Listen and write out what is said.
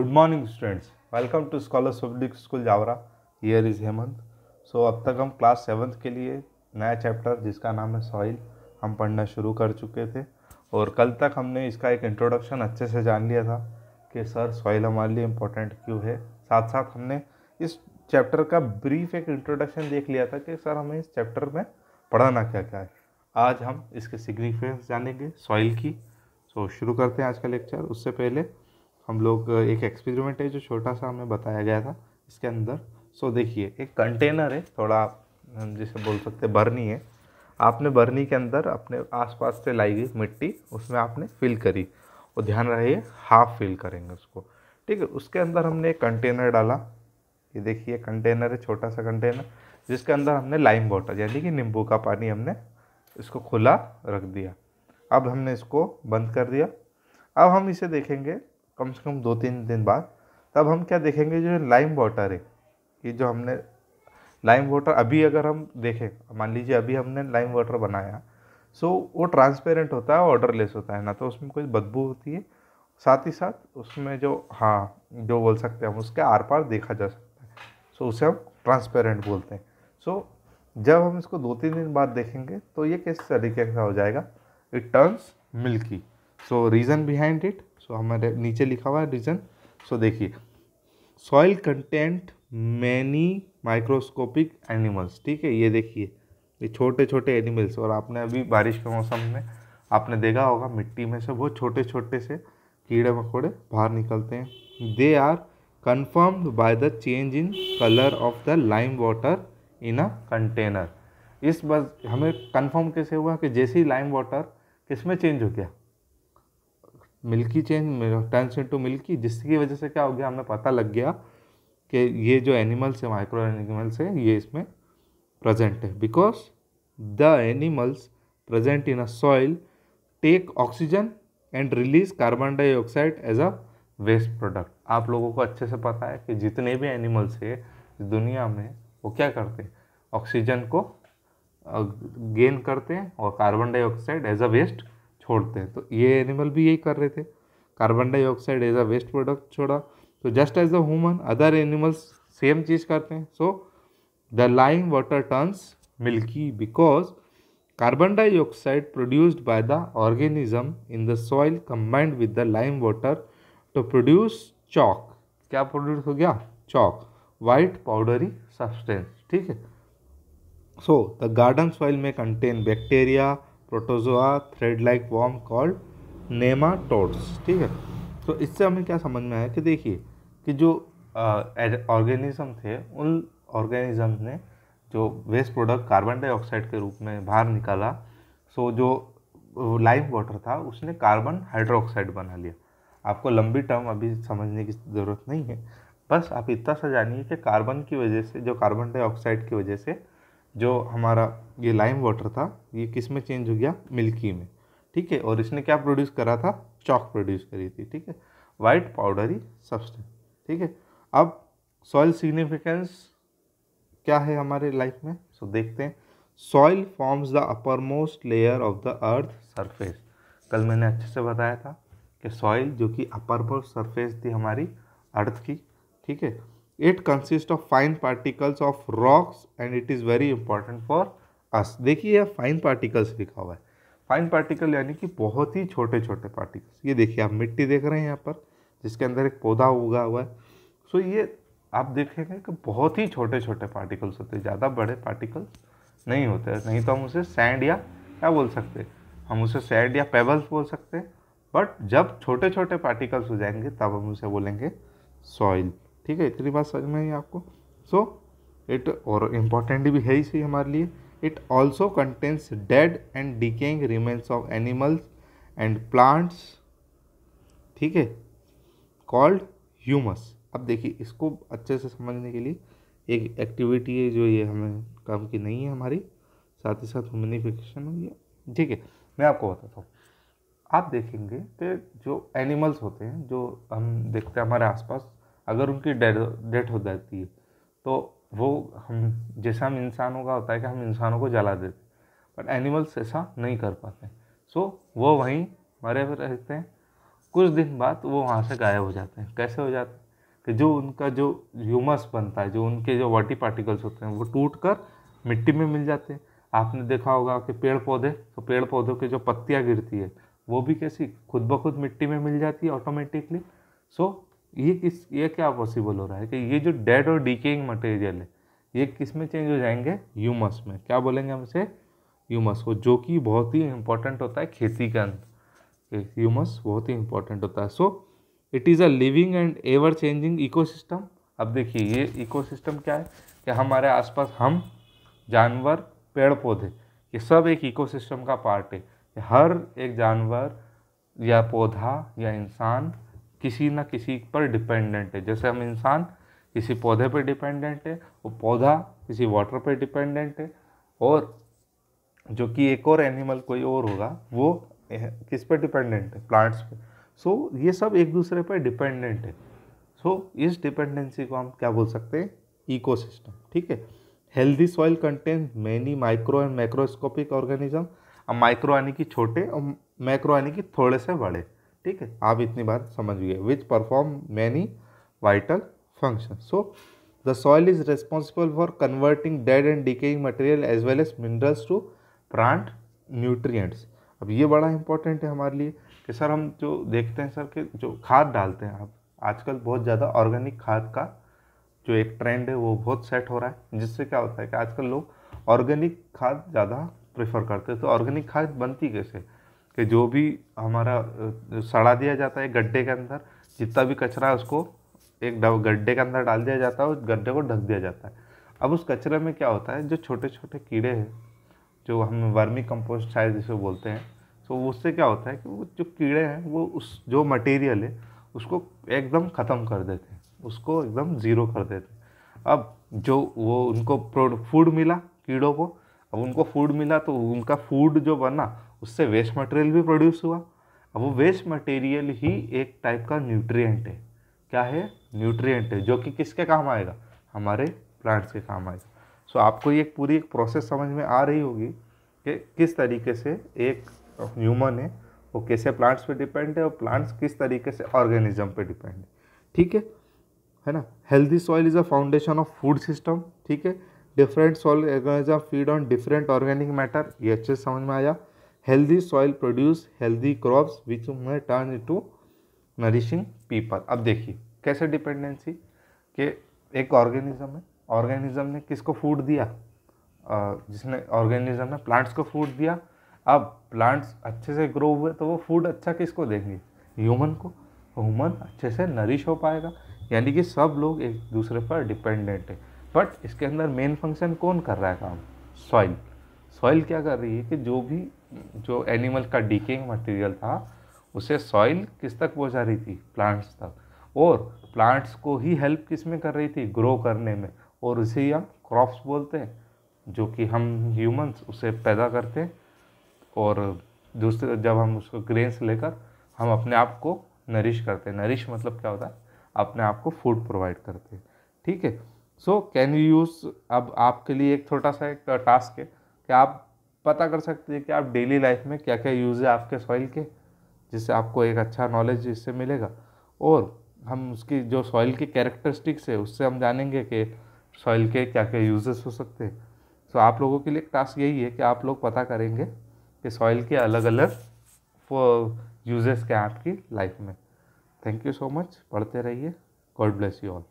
Good morning students, welcome to scholars public school Jaora. Here is Hemant. So अब तक हम class 7th के लिए नया चैप्टर जिसका नाम है सॉइल हम पढ़ना शुरू कर चुके थे। और कल तक हमने इसका एक इंट्रोडक्शन अच्छे से जान लिया था कि सर सॉइल हमारे लिए इम्पोर्टेंट क्यों है। साथ साथ हमने इस चैप्टर का ब्रीफ एक इंट्रोडक्शन देख लिया था कि सर हमें इस चैप्टर में पढ़ाना क्या क्या है। आज हम इसके सिग्निफिकेंस जानेंगे सॉइल की। सो शुरू करते हैं आज का लेक्चर। उससे पहले हम लोग एक एक्सपेरिमेंट है जो छोटा सा हमें बताया गया था इसके अंदर। सो देखिए, एक कंटेनर है, थोड़ा हम जिसे बोल सकते हैं बर्नी है। आपने बर्नी के अंदर अपने आसपास से लाई गई मिट्टी उसमें आपने फिल करी, और ध्यान रहे हाफ फिल करेंगे उसको, ठीक है। उसके अंदर हमने एक कंटेनर डाला। ये देखिए कंटेनर है, छोटा सा कंटेनर जिसके अंदर हमने लाइम वाटर यानी कि नींबू का पानी हमने इसको खुला रख दिया। अब हमने इसको बंद कर दिया। अब हम इसे देखेंगे कम से कम 2-3 दिन बाद। तब हम क्या देखेंगे, जो लाइम वाटर है, ये जो हमने लाइम वाटर अभी अगर हम देखें, मान लीजिए अभी हमने लाइम वाटर बनाया, सो वो ट्रांसपेरेंट होता है, ऑर्डरलेस होता है, ना तो उसमें कोई बदबू होती है, साथ ही साथ उसमें जो जो बोल सकते हैं हम उसके आर पार देखा जा सकता है। सो उसे हम ट्रांसपेरेंट बोलते हैं। सो जब हम इसको 2-3 दिन बाद देखेंगे तो ये किस तरीके का हो जाएगा, it turns milky. So reason behind it, so हमारे नीचे लिखा हुआ है रीज़न। सो देखिए, soil content many microscopic animals, ठीक है। ये देखिए ये छोटे छोटे एनिमल्स, और आपने अभी बारिश के मौसम में आपने देखा होगा मिट्टी में से बहुत छोटे छोटे से कीड़े मकोड़े बाहर निकलते हैं। They are confirmed by the change in colour of the lime water in a container. इस बस हमें कन्फर्म कैसे हुआ कि जैसे ही लाइम वाटर किस में चेंज हो गया, milky change turns into milky, जिसकी वजह से क्या हो गया, हमें पता लग गया कि ये जो एनिमल्स है, माइक्रो एनिमल्स है, ये इसमें प्रेजेंट है। Because the animals present in a soil take oxygen and release carbon dioxide as a waste product. आप लोगों को अच्छे से पता है कि जितने भी एनिमल्स है इस दुनिया में वो क्या करते हैं, ऑक्सीजन को गेन करते हैं और carbon dioxide as a waste छोड़ते हैं। तो ये एनिमल भी यही कर रहे थे, carbon dioxide as a waste product छोड़ा। तो just as the human other animals same चीज़ करते हैं। So the lime water turns milky because carbon dioxide produced by the organism in the soil combined with the lime water to produce chalk. क्या produce हो गया, chalk, white powdery substance, ठीक है। So, the garden soil may contain bacteria, protozoa, thread-like worm called nematodes, ठीक है। तो इससे हमें क्या समझ में आया कि देखिए कि जो ऑर्गेनिज्म थे, उन ऑर्गेनिज्म ने जो वेस्ट प्रोडक्ट कार्बन डाइऑक्साइड के रूप में बाहर निकाला, सो जो लाइम वाटर था उसने कार्बन हाइड्रोक्साइड बना लिया। आपको लंबी टर्म अभी समझने की ज़रूरत नहीं है, बस आप इतना सा जानिए कि कार्बन की वजह से, जो कार्बन डाइऑक्साइड की वजह से जो हमारा ये लाइम वाटर था ये किस में चेंज हो गया, मिल्की में, ठीक है। और इसने क्या प्रोड्यूस करा था, चॉक प्रोड्यूस करी थी, ठीक है, वाइट पाउडरी सब्सटेंस, ठीक है। अब सॉइल सिग्निफिकेंस क्या है हमारे लाइफ में, सो देखते हैं। Soil forms the upper most layer of the earth surface. कल मैंने अच्छे से बताया था कि सॉइल जो कि अपर मोस्ट सरफेस थी हमारी अर्थ की, ठीक है। It consist of fine particles of rocks and it is very important for us. देखिए यह फाइन पार्टिकल्स लिखा हुआ है। फाइन पार्टिकल यानी कि बहुत ही छोटे छोटे पार्टिकल्स। ये देखिए आप मिट्टी देख रहे हैं यहाँ पर जिसके अंदर एक पौधा उगा हुआ है। सो ये आप देखेंगे कि बहुत ही छोटे छोटे पार्टिकल्स होते हैं, ज़्यादा बड़े पार्टिकल्स नहीं होते हैं। नहीं तो हम उसे सैंड या क्या बोल सकते हैं, हम उसे सैंड या पेबल्स बोल सकते हैं। बट जब छोटे छोटे पार्टिकल्स हो जाएंगे तब हम उसे बोलेंगे सॉइल, ठीक है। इतनी बात समझ में आई आपको। सो इट और इम्पॉर्टेंट भी है इसी हमारे लिए। It also contains dead and decaying remains of animals and plants, ठीक है, कॉल्ड ह्यूमस। अब देखिए इसको अच्छे से समझने के लिए एक एक्टिविटी है जो ये हमें काम की नहीं है हमारी, साथ ही साथ ह्यूमनिफिकेशन हुई है, ठीक है। मैं आपको बताता हूँ। आप देखेंगे कि जो एनिमल्स होते हैं जो हम देखते हैं हमारे आसपास, अगर उनकी डेथ हो जाती है तो वो हम जैसा हम इंसानों का होता है कि हम इंसानों को जला देते हैं, बट एनिमल्स ऐसा नहीं कर पाते। सो वो वहीं मरे हुए रहते हैं कुछ दिन बाद वो वहाँ से गायब हो जाते हैं। कैसे हो जाते हैं कि जो उनका जो ह्यूमस बनता है, जो उनके जो वाटी पार्टिकल्स होते हैं वो टूट कर मिट्टी में मिल जाते हैं। आपने देखा होगा कि पेड़ पौधे, तो पेड़ पौधों की जो पत्तियाँ गिरती है वो भी कैसी खुद ब खुद मिट्टी में मिल जाती है ऑटोमेटिकली। सो ये क्या पॉसिबल हो रहा है कि ये जो डेड और डिकेइंग मटेरियल है ये किस में चेंज हो जाएंगे, ह्यूमस में। क्या बोलेंगे हम इसे, ह्यूमस को, जो कि बहुत ही इंपॉर्टेंट होता है खेती के अंदर। ह्यूमस बहुत ही इंपॉर्टेंट होता है। So it is a living and ever changing ecosystem. अब देखिए ये इकोसिस्टम क्या है कि हमारे आसपास हम, जानवर, पेड़ पौधे, ये सब एक इकोसिस्टम का पार्ट है। हर एक जानवर या पौधा या इंसान किसी न किसी पर डिपेंडेंट है। जैसे हम इंसान किसी पौधे पर डिपेंडेंट है, वो पौधा किसी वाटर पर डिपेंडेंट है, और जो कि एक और एनिमल कोई और होगा वो किस पर डिपेंडेंट है, प्लांट्स पे। सो ये सब एक दूसरे पर डिपेंडेंट है। सो इस डिपेंडेंसी को हम क्या बोल सकते हैं, इकोसिस्टम। ठीक है। Healthy soil contain many micro and macroscopic organism. अब माइक्रो यानी कि छोटे और मैक्रो यानी कि थोड़े से बड़े। ठीक है, आप इतनी बात समझ गए। Which perform many vital function. So the soil is responsible for converting dead and decaying material as well as minerals to plant nutrients. अब ये बड़ा इंपॉर्टेंट है हमारे लिए कि सर हम जो देखते हैं सर कि जो खाद डालते हैं, आप आजकल बहुत ज़्यादा ऑर्गेनिक खाद का जो एक ट्रेंड है वो बहुत सेट हो रहा है, जिससे क्या होता है कि आजकल लोग ऑर्गेनिक खाद ज़्यादा प्रेफर करते हैं। तो ऑर्गेनिक खाद बनती कैसे, कि जो भी हमारा सड़ा दिया जाता है गड्ढे के अंदर, जितना भी कचरा है उसको एक गड्ढे के अंदर डाल दिया जाता है, उस गड्ढे को ढक दिया जाता है। अब उस कचरे में क्या होता है, जो छोटे छोटे कीड़े हैं, जो हम वर्मी कंपोस्ट शायद जिसे बोलते हैं, तो उससे क्या होता है कि वो जो कीड़े हैं वो उस जो मटेरियल है उसको एकदम ख़त्म कर देते हैं, उसको एकदम ज़ीरो कर देते हैं। अब जो वो उनको फूड मिला कीड़ों को, अब उनको फूड मिला तो उनका फूड जो बना उससे वेस्ट मटेरियल भी प्रोड्यूस हुआ। अब वो वेस्ट मटेरियल ही एक टाइप का न्यूट्रिएंट है। क्या है, न्यूट्रिएंट है, जो कि किसके काम आएगा, हमारे प्लांट्स के काम आएगा। सो आपको ये पूरी एक प्रोसेस समझ में आ रही होगी कि किस तरीके से एक ह्यूमन है वो कैसे प्लांट्स पे डिपेंड है और प्लांट्स किस तरीके से ऑर्गेनिज्म पे डिपेंड है। ठीक है ना। Healthy soil is a foundation of food system. ठीक है। Different soil organism feed on different organic matter, ये अच्छे से समझ में आया। Healthy soil produce healthy crops विच में टर्न इनटू नरिशिंग पीपल। अब देखिए कैसे डिपेंडेंसी, कि एक ऑर्गेनिज्म है, ऑर्गेनिज्म ने किसको फूड दिया, जिसने ऑर्गेनिज्म ने प्लांट्स को फूड दिया। अब प्लांट्स अच्छे से ग्रो हुए तो वो फूड अच्छा किसको देंगे, ह्यूमन को। ह्यूमन अच्छे से नरिश हो पाएगा। यानी कि सब लोग एक दूसरे पर डिपेंडेंट है। बट इसके अंदर मेन फंक्शन कौन कर रहा है काम, सॉइल। सॉइल क्या कर रही है कि जो एनिमल का डिकेइंग मटेरियल था उसे सॉइल किस तक पहुंचा रही थी, प्लांट्स तक, और प्लांट्स को ही हेल्प किस में कर रही थी, ग्रो करने में। और उसे ही हम क्रॉप्स बोलते हैं, जो कि हम ह्यूमंस उसे पैदा करते हैं, और दूसरे जब हम उसको ग्रेन्स लेकर हम अपने आप को नरिश करते हैं। नरिश मतलब क्या होता है, अपने आप को फूड प्रोवाइड करते हैं। ठीक है। सो कैन यू यूज़, अब आपके लिए एक छोटा सा एक टास्क है कि आप पता कर सकते हैं कि आप डेली लाइफ में क्या क्या यूज़ है आपके सॉइल के, जिससे आपको एक अच्छा नॉलेज इससे मिलेगा। और हम उसकी जो सॉइल की कैरेक्टरिस्टिक्स है उससे हम जानेंगे कि सॉइल के क्या क्या यूजेस हो सकते हैं। सो आप लोगों के लिए टास्क यही है कि आप लोग पता करेंगे कि सॉइल के अलग अलग यूजेस क्या हैं आपकी लाइफ में। थैंक यू सो मच, पढ़ते रहिए। God bless you all.